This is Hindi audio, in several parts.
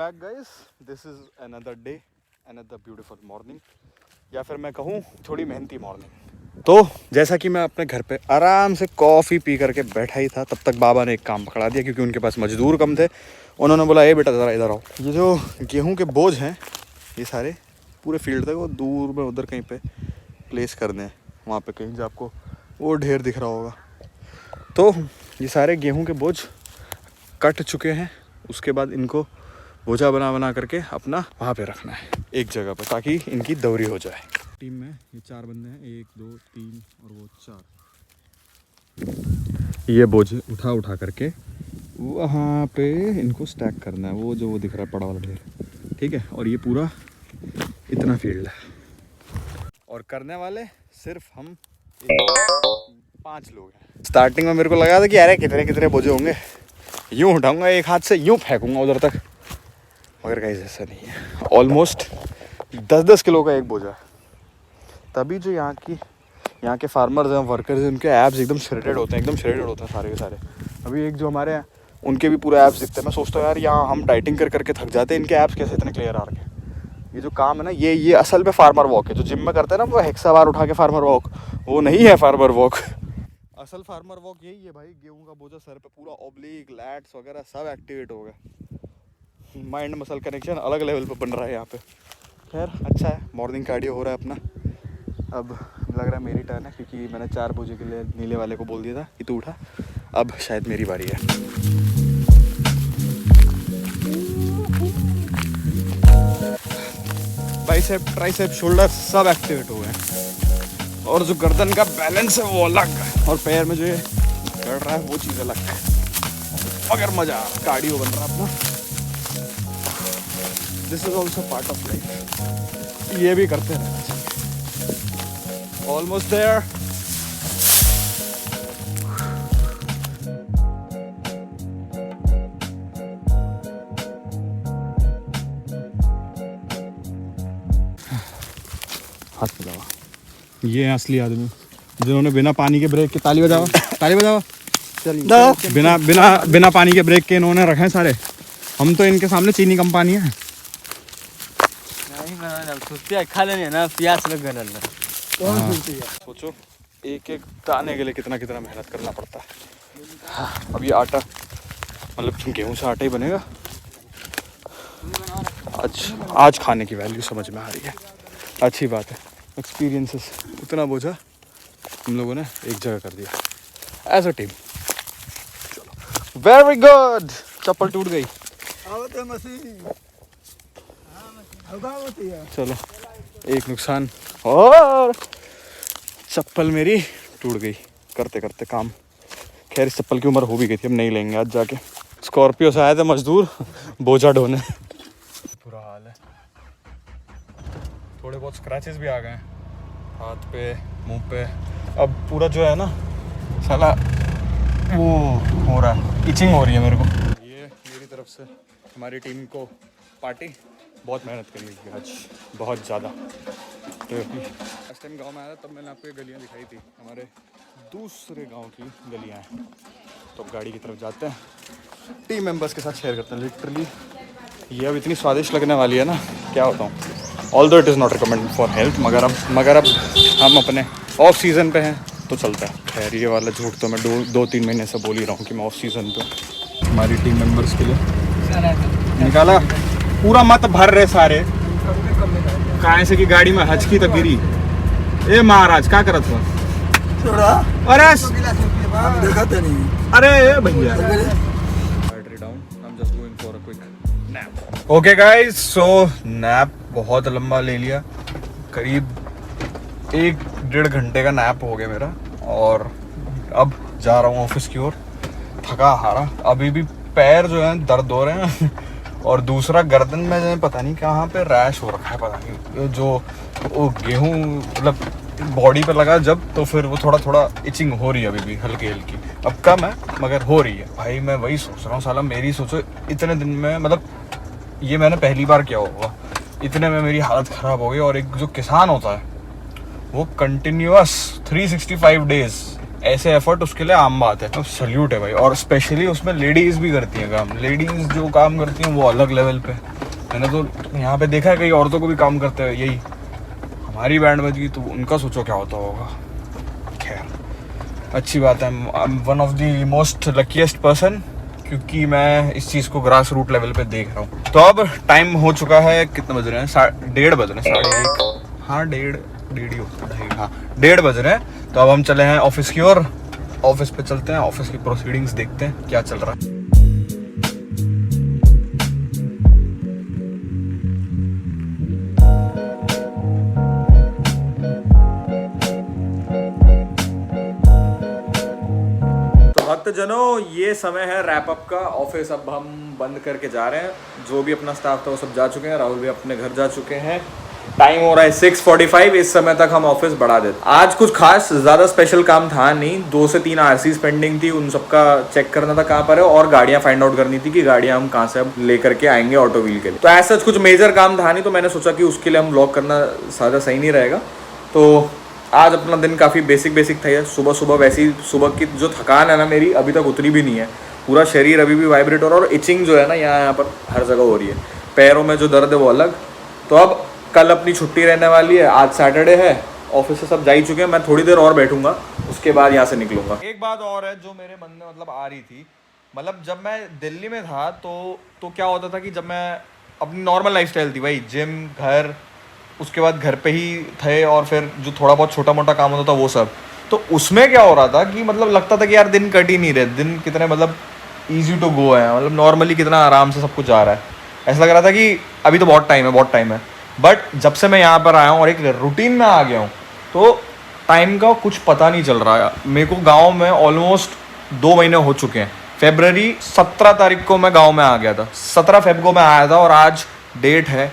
Back guys, this is another day, another beautiful morning, या फिर मैं कहूँ थोड़ी मेहनती मॉर्निंग। तो जैसा कि मैं अपने घर पे आराम से कॉफ़ी पी करके बैठा ही था, तब तक बाबा ने एक काम पकड़ा दिया क्योंकि उनके पास मजदूर कम थे। उन्होंने बोला ए बेटा ज़रा इधर आओ, ये जो गेहूँ के बोझ हैं ये सारे पूरे फील्ड तक वो दूर में उधर कहीं पे प्लेस कर दें, वहाँ पे कहीं जो आपको वो ढेर दिख रहा होगा। तो ये सारे गेहूं के बोझ कट चुके हैं, उसके बाद इनको बोझा बना बना करके अपना वहाँ पे रखना है एक जगह पर, ताकि इनकी दौरी हो जाए। टीम में ये 4 बंदे हैं, 1 2 3 और वो 4। ये बोझ उठा उठा करके वहाँ पे इनको स्टैक करना है, वो जो वो दिख रहा है पड़ा वाला ढेर, ठीक है। और ये पूरा इतना फील्ड है और करने वाले सिर्फ हम 5 लोग हैं। स्टार्टिंग में मेरे को लगा था कि अरे कितने कितने बोझे होंगे, यूँ उठाऊंगा एक हाथ से यूँ फेंकूंगा उधर तक, मगर गाइस ऐसा नहीं है। ऑलमोस्ट 10-10 किलो का एक बोझा है। तभी जो यहाँ के फार्मर्स हैं, वर्कर्स हैं, उनके एब्स एकदम श्रेडेड होते हैं, एकदम श्रेडेड होते हैं सारे के सारे। अभी एक जो हमारे हैं उनके भी पूरे एब्स दिखते हैं। मैं सोचता हूँ यार यहाँ हम डाइटिंग कर करके थक जाते हैं, इनके एब्स कैसे इतने क्लियर आ रहे हैं। ये जो काम है ना, ये असल में फार्मर वॉक है। जो जिम में करते हैं ना वो हेक्सा बार उठा के फार्मर वॉक, वो नहीं है फार्मर वॉक। असल फार्मर वॉक यही है भाई, गेहूं का बोझा सर पे, पूरा ऑब्लिक लैट्स वगैरह सब एक्टिवेट हो गया। माइंड मसल कनेक्शन अलग लेवल पे बन रहा है यहाँ पे। खैर अच्छा है, मॉर्निंग कार्डियो हो रहा है अपना। अब लग रहा है मेरी टर्न है, क्योंकि मैंने 4 बोझे के लिए नीले वाले को बोल दिया था कि तू उठा। अब शायद मेरी बारी है। बाइसेप, ट्राइसेप, शोल्डर सब एक्टिवेट हो गए हैं, और जो गर्दन का बैलेंस है वो अलग, और पैर में जो ये कर रहा है वो चीज़ अलग, मगर मजा कार्डियो बन रहा है अपना। This is also part of life, ये भी करते रहना चाहिए। Almost there. हाथ मिलाओ। ये हैं असली आदमी जिन्होंने बिना पानी के ब्रेक के, ताली बजाओ ताली बजाओ, चलिए। बिना पानी के ब्रेक के इन्होंने रखे हैं सारे। हम तो इनके सामने चीनी कम पानी है। खा लेने ना, प्यास लग गया। सोचो एक एक दाने के लिए कितना कितना मेहनत करना पड़ता है। अब ये आटा, मतलब गेहूं से आटा ही बनेगा। आज खाने की वैल्यू समझ में आ रही है, अच्छी बात है। एक्सपीरियंसेस, उतना बोझा हम लोगों ने एक जगह कर दिया एज अ टीम। चलो वेरी गुड। चप्पल टूट गई, चलो एक नुकसान, और चप्पल मेरी टूट गई करते करते काम। खैर इस चप्पल की उम्र हो भी गई थी, अब नहीं लेंगे आज जाके। स्कॉर्पियो से आए थे मजदूर बोझा ढोने। बुरा हाल है, थोड़े बहुत स्क्रैचेस भी आ गए हाथ पे, मुंह पे। अब पूरा जो है ना साला वो हो रहा है, इचिंग हो रही है मेरे को। ये मेरी तरफ से हमारी टीम को पार्टी। बहुत मेहनत करी है आज, बहुत ज़्यादा। तो लास्ट टाइम गांव में आया था तब मैंने आपको ये गलियाँ दिखाई थी, हमारे दूसरे गांव की गलियाँ हैं। तो अब गाड़ी की तरफ जाते हैं, टीम मेंबर्स के साथ शेयर करते हैं। लिटरली ये अब इतनी स्वादिष्ट लगने वाली है ना, क्या बताऊँ। Although it is not recommended for health, मगर अब हम अपने ऑफ सीज़न पे हैं तो चलता है। खैर ये वाला झूठ तो मैं 2-3 महीने से बोल ही रहा हूँ कि मैं ऑफ सीज़न पे। हमारी टीम मेंबर्स के लिए निकाला पूरा, मत भर रहे सारे कहाँ से कि गाड़ी में हचकी तक गिरी। ए महाराज क्या करत हो? अरे अरे भैया, ओके गाइस, सो नैप बहुत लंबा ले लिया, करीब 1-1.5 घंटे का नैप हो गया मेरा। और अब जा रहा हूँ ऑफिस की ओर, थका हारा। अभी भी पैर जो हैं दर्द हो रहे हैं, और दूसरा गर्दन में जो पता नहीं कहाँ पे रैश हो रखा है, पता नहीं। जो वो गेहूँ मतलब बॉडी पे लगा जब, तो फिर वो थोड़ा इचिंग हो रही है अभी भी, हल्की हल्की। अब कम है मगर हो रही है भाई। मैं वही सोच रहा हूँ साला, मेरी सोचो इतने दिन में, मतलब ये मैंने पहली बार किया होगा, इतने में मेरी हालत ख़राब हो गई। और एक जो किसान होता है वो कंटिन्यूअस 365 डेज ऐसे एफर्ट उसके लिए आम बात है, तो सल्यूट है भाई। और स्पेशली उसमें लेडीज़ भी करती हैं काम। लेडीज़ जो काम करती हैं वो अलग लेवल पे, मैंने तो यहाँ पे देखा है कई औरतों को भी काम करते हुए। यही हमारी बैंड बज गई तो उनका सोचो क्या होता होगा। खैर अच्छी बात है, I am one of the most luckiest person, क्योंकि मैं इस चीज़ को ग्रास रूट लेवल पे देख रहा हूँ। तो अब टाइम हो चुका है, कितने बज रहे हैं? 1:30 बज रहे हैं, 1:30। हाँ 1:30 ही होता है, हाँ 1:30 बज रहे हैं। तो अब हम चले हैं ऑफिस की ओर। ऑफिस पे चलते हैं, ऑफिस की प्रोसीडिंग्स देखते हैं क्या चल रहा है। भक्तजनों, ये समय है रैप अप का। ऑफिस अब हम बंद करके जा रहे हैं। जो भी अपना स्टाफ था वो सब जा चुके हैं, राहुल भी अपने घर जा चुके हैं। टाइम हो रहा है 6:45। इस समय तक हम ऑफिस बढ़ा देते। आज कुछ खास ज़्यादा स्पेशल काम था नहीं, 2 से 3 आरसीज पेंडिंग थी, उन सबका चेक करना था कहाँ पर है, और गाड़ियाँ फाइंड आउट करनी थी कि गाड़ियाँ हम कहाँ से अब लेकर के आएंगे ऑटो व्हील के लिए। तो ऐसा कुछ मेजर काम था नहीं, तो मैंने सोचा कि उसके लिए हम व्लॉग करना ज़्यादा सही नहीं रहेगा। तो आज अपना दिन काफ़ी बेसिक था। सुबह सुबह वैसी सुबह की जो थकान है ना मेरी, अभी तक उतरी भी नहीं है। पूरा शरीर अभी भी वाइब्रेट हो रहा है, और इचिंग जो है ना यहाँ पर हर जगह हो रही है। पैरों में जो दर्द है वो अलग। तो अब कल अपनी छुट्टी रहने वाली है, आज सैटरडे है, ऑफिस से सब जा ही चुके हैं। मैं थोड़ी देर और बैठूंगा, उसके बाद यहाँ से निकलूंगा। एक बात और है जो मेरे मन में मतलब आ रही थी, मतलब जब मैं दिल्ली में था तो क्या होता था कि जब मैं अपनी नॉर्मल लाइफस्टाइल थी भाई, जिम, घर, उसके बाद घर पे ही थे, और फिर जो थोड़ा बहुत छोटा मोटा काम होता था वो सब, तो उसमें क्या हो रहा था कि मतलब लगता था कि यार दिन कट ही नहीं रहे, दिन कितने मतलब ईजी टू गो है, मतलब नॉर्मली कितना आराम से सब कुछ जा रहा है। ऐसा लग रहा था कि अभी तो बहुत टाइम है। बट जब से मैं यहाँ पर आया हूँ और एक रूटीन में आ गया हूँ, तो टाइम का कुछ पता नहीं चल रहा है। मेरे को गाँव में ऑलमोस्ट 2 महीने हो चुके हैं। फरवरी 17 तारीख को मैं गाँव में आ गया था, 17 फेब को मैं आया था, और आज डेट है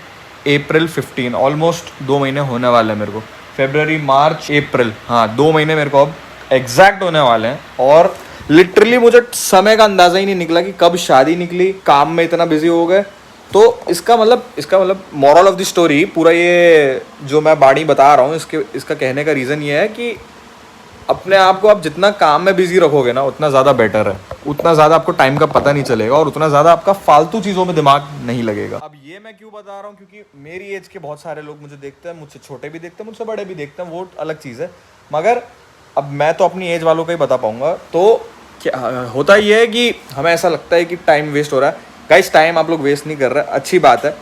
अप्रैल 15। ऑलमोस्ट 2 महीने होने वाले हैं मेरे को। फरवरी, मार्च, अप्रैल, हाँ 2 महीने मेरे को अब एग्जैक्ट होने वाले हैं। और लिटरली मुझे समय का अंदाज़ा ही नहीं निकला कि कब शादी निकली, काम में इतना बिजी हो गए। तो इसका मतलब मॉरल ऑफ द स्टोरी, पूरा ये जो मैं बाणी बता रहा हूँ, इसका कहने का रीज़न ये है कि अपने आप को आप जितना काम में बिजी रखोगे ना, उतना ज़्यादा बेटर है। उतना ज़्यादा आपको टाइम का पता नहीं चलेगा, और उतना ज़्यादा आपका फालतू चीज़ों में दिमाग नहीं लगेगा। अब ये मैं क्यों बता रहा हूँ, क्योंकि मेरी एज के बहुत सारे लोग मुझे देखते हैं, मुझसे छोटे भी देखते हैं, मुझसे बड़े भी देखते हैं, वो अलग चीज़ है। मगर अब मैं तो अपनी एज वालों का ही बता पाऊँगा। तो क्या होता ये है कि हमें ऐसा लगता है कि टाइम वेस्ट हो रहा है। गाइस, टाइम आप लोग वेस्ट नहीं कर रहे, अच्छी बात है।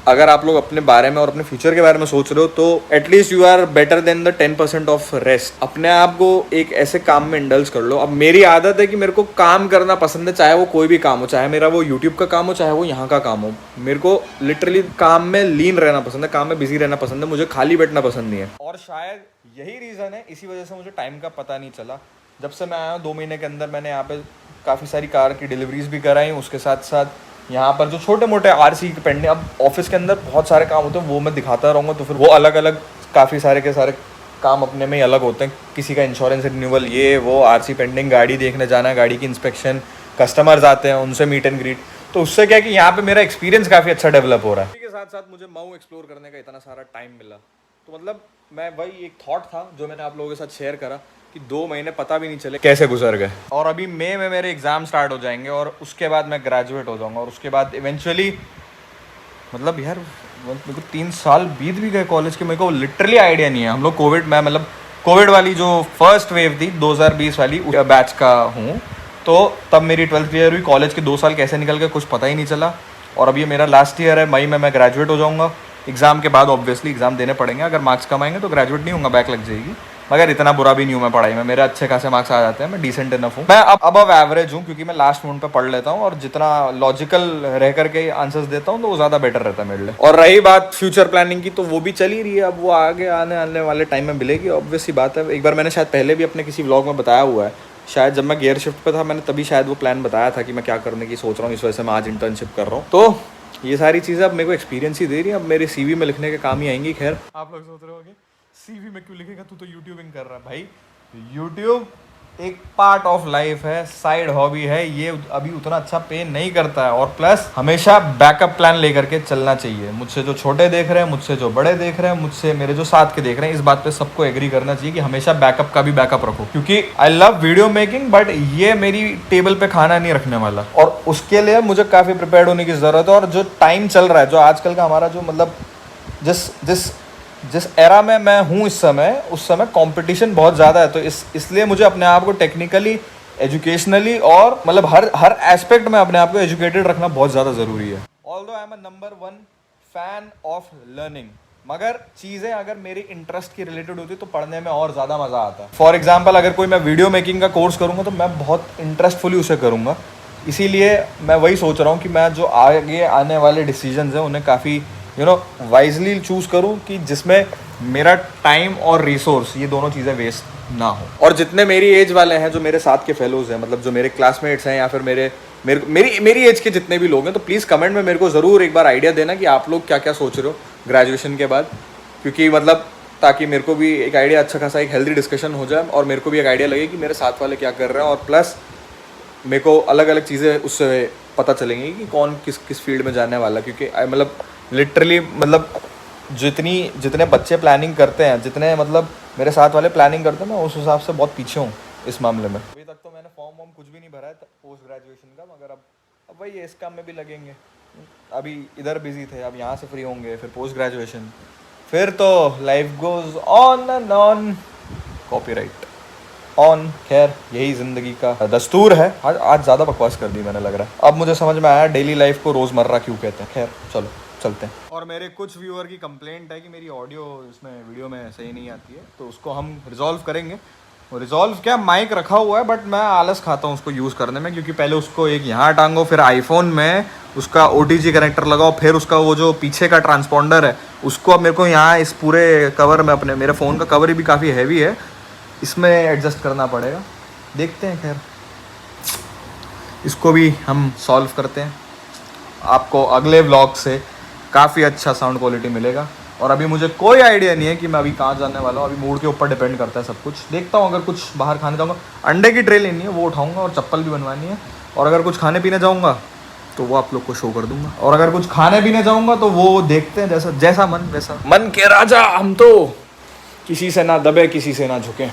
अगर आप लोग अपने बारे में और अपने फ्यूचर के बारे में सोच रहे हो, तो at least you are better than the 10% of rest. अपने आप को एक ऐसे काम में इंडल्ज कर लो। अब मेरी आदत है कि मेरे को काम करना पसंद है, चाहे वो कोई भी काम हो, चाहे मेरा वो यूट्यूब का काम हो, चाहे वो यहाँ का काम हो। मेरे को लिटरली काम में लीन रहना पसंद है, काम में बिजी रहना पसंद है, मुझे खाली बैठना पसंद नहीं है। और शायद यही रीज़न है, इसी वजह से मुझे टाइम का पता नहीं चला। जब से मैं आया हूँ 2 महीने के अंदर मैंने यहाँ पे काफ़ी सारी कार की डिलीवरीज भी कराई, उसके साथ साथ यहाँ पर जो छोटे मोटे आरसी के पेंडिंग, अब ऑफिस के अंदर बहुत सारे काम होते हैं, वो मैं दिखाता रहूँगा। तो फिर वो अलग अलग काफ़ी सारे के सारे काम अपने में ही अलग होते हैं। किसी का इंश्योरेंस रिन्यूअल, ये वो, आरसी पेंडिंग, गाड़ी देखने जाना, गाड़ी की इंस्पेक्शन, कस्टमर्स आते हैं उनसे मीट एंड ग्रीट। तो उससे क्या है कि यहाँ पे मेरा एक्सपीरियंस काफ़ी अच्छा डेवलप हो रहा है। इसी के साथ साथ मुझे मऊ एक्सप्लोर करने का इतना सारा टाइम मिला, तो मतलब मैं वही एक थॉट था जो मैंने आप लोगों के साथ शेयर करा कि 2 महीने पता भी नहीं चले कैसे गुजर गए। और अभी मई में मेरे एग्ज़ाम स्टार्ट हो जाएंगे, और उसके बाद मैं ग्रेजुएट हो जाऊंगा, और उसके बाद इवेंचुअली मतलब यार मेरे को 3 साल बीत भी गए कॉलेज के, मेरे को लिटरली आइडिया नहीं है। हम लोग कोविड वाली जो फर्स्ट वेव थी 2020 वाली बैच का हूँ, तो तब मेरी 12th क्लियर हुई। कॉलेज के 2 साल कैसे निकल गए कुछ पता ही नहीं चला। और अब ये मेरा लास्ट ईयर है, मई में मैं ग्रेजुएट हो जाऊँगा। एग्ज़ाम के बाद ऑब्वियसली एग्ज़ाम देने पड़ेंगे, अगर मार्क्स कम आएंगे तो ग्रेजुएट नहीं होगा, बैक लग जाएगी। मगर इतना बुरा भी नहीं हूँ मैं पढ़ाई में, मेरे अच्छे खासे मार्क्स आ जाते हैं, मैं डिसेंट इनफ हूँ। मैं अब एवरेज हूँ, क्योंकि मैं लास्ट मोमेंट पे पढ़ लेता हूँ, और जितना लॉजिकल रह करके आंसर्स देता हूँ तो वो ज़्यादा बेटर रहता है मेरे लिए। और रही बात फ्यूचर प्लानिंग की, तो वो भी चल ही रही है। अब वो आगे आने वाले टाइम में मिलेगी, ऑब्वियस सी बात है। एक बार मैंने शायद पहले भी अपने किसी व्लॉग में बताया हुआ है, शायद जब मैं गियर शिफ्ट पे था, मैंने तभी शायद वो प्लान बताया था कि मैं क्या करने की सोच रहा हूँ। इस वजह से मैं आज इंटर्नशिप कर रहा हूँ। तो ये सारी चीज़ें अब मेरे को एक्सपीरियंस ही दे रही है, अब मेरे CV में लिखने के काम ही आएंगी। खैर, आप लोग सोच रहे होंगे CV में क्यों लिखेगा, तू तो यूट्यूबिंग कर रहा है। भाई यूट्यूब एक पार्ट ऑफ लाइफ है, साइड हॉबी है, ये अभी उतना अच्छा पे नहीं करता है। और प्लस हमेशा बैकअप प्लान लेकर के चलना चाहिए। मुझसे जो छोटे देख रहे हैं, मुझसे जो बड़े देख रहे हैं, मुझसे मेरे जो साथ के देख रहे हैं, इस बात पे सबको एग्री करना चाहिए कि हमेशा बैकअप का भी बैकअप रखो। क्योंकि I love video making, but ये मेरी टेबल पे खाना नहीं रखने वाला, और उसके लिए मुझे काफ़ी प्रिपेयर्ड होने की ज़रूरत है। और जो टाइम चल रहा है, जो आजकल का हमारा जो मतलब जिस एरा में मैं हूँ इस समय, उस समय कंपटीशन बहुत ज़्यादा है। तो इसलिए मुझे अपने आप को टेक्निकली, एजुकेशनली और मतलब हर एस्पेक्ट में अपने आप को एजुकेटेड रखना बहुत ज़्यादा ज़रूरी है। Although I am a number 1 fan of learning, मगर चीज़ें अगर मेरी इंटरेस्ट की रिलेटेड होती तो पढ़ने में और ज़्यादा मज़ा आता। फॉर एग्जाम्पल, अगर कोई मैं वीडियो मेकिंग का कोर्स करूँगा तो मैं बहुत इंटरेस्टफुली उसे करूँगा। इसीलिए मैं वही सोच रहा हूँ कि मैं जो आगे आने वाले डिसीजंस हैं उन्हें काफ़ी वाइजली चूज़ करूँ, कि जिसमें मेरा टाइम और रिसोर्स, ये दोनों चीज़ें वेस्ट ना हो। और जितने मेरी एज वाले हैं, जो मेरे साथ के फेलोज़ हैं, मतलब जो मेरे क्लासमेट्स हैं या फिर मेरी एज के जितने भी लोग हैं, तो प्लीज़ कमेंट में मेरे को ज़रूर एक बार आइडिया देना कि आप लोग क्या क्या सोच रहे हो ग्रेजुएशन के बाद। क्योंकि मतलब ताकि मेरे को भी एक आइडिया, अच्छा खासा एक हेल्दी डिस्कशन हो जाए, और मेरे को भी एक आइडिया लगे कि मेरे साथ वाले क्या कर रहे हैं। और प्लस मेरे को अलग अलग चीज़ें उससे पता चलेंगी कि कौन किस फील्ड में जाने वाला। क्योंकि मतलब लिटरली मतलब जितने बच्चे प्लानिंग करते हैं, जितने मतलब मेरे साथ वाले प्लानिंग करते हैं, मैं उस हिसाब से बहुत पीछे हूँ इस मामले में। अभी तक तो मैंने फॉर्म वॉर्म कुछ भी नहीं भरा है पोस्ट ग्रेजुएशन का, मगर अब वही है, इस काम में भी लगेंगे। अभी इधर बिजी थे, अब यहाँ से फ्री होंगे, फिर पोस्ट ग्रेजुएशन, फिर तो life goes on and on, copyright on. खैर, यही ज़िंदगी का दस्तूर है। आज ज़्यादा बकवास कर दी मैंने, लग रहा है। अब मुझे समझ में आया डेली लाइफ को रोज़मर्रा क्यों कहते हैं। खैर चलो चलते हैं। और मेरे कुछ व्यूअर की कंप्लेंट है कि मेरी ऑडियो इसमें वीडियो में सही नहीं आती है, तो उसको हम रिजॉल्व करेंगे। रिजॉल्व क्या, माइक रखा हुआ है, बट मैं आलस खाता हूँ उसको यूज़ करने में। क्योंकि पहले उसको एक यहाँ टांगो, फिर आईफोन में उसका OTG कनेक्टर लगाओ, फिर उसका वो जो पीछे का ट्रांसपॉन्डर है उसको अब मेरे को यहाँ इस पूरे कवर में, अपने मेरे फ़ोन का कवर भी काफ़ी हैवी है, इसमें एडजस्ट करना पड़ेगा। देखते हैं, खैर इसको भी हम सॉल्व करते हैं। आपको अगले व्लॉग से काफ़ी अच्छा साउंड क्वालिटी मिलेगा। और अभी मुझे कोई आइडिया नहीं है कि मैं अभी कहाँ जाने वाला हूँ। अभी मूड के ऊपर डिपेंड करता है सब कुछ। देखता हूँ, अगर कुछ बाहर खाने जाऊँगा, अंडे की ट्रे लेनी है वो उठाऊँगा, और चप्पल भी बनवानी है। और अगर कुछ खाने पीने जाऊँगा तो वो आप लोग को शो कर दूंगा। और अगर कुछ खाने पीने जाऊँगा तो वो देखते हैं, जैसा मन वैसा। मन के राजा हम तो, किसी से ना दबे, किसी से ना झुके।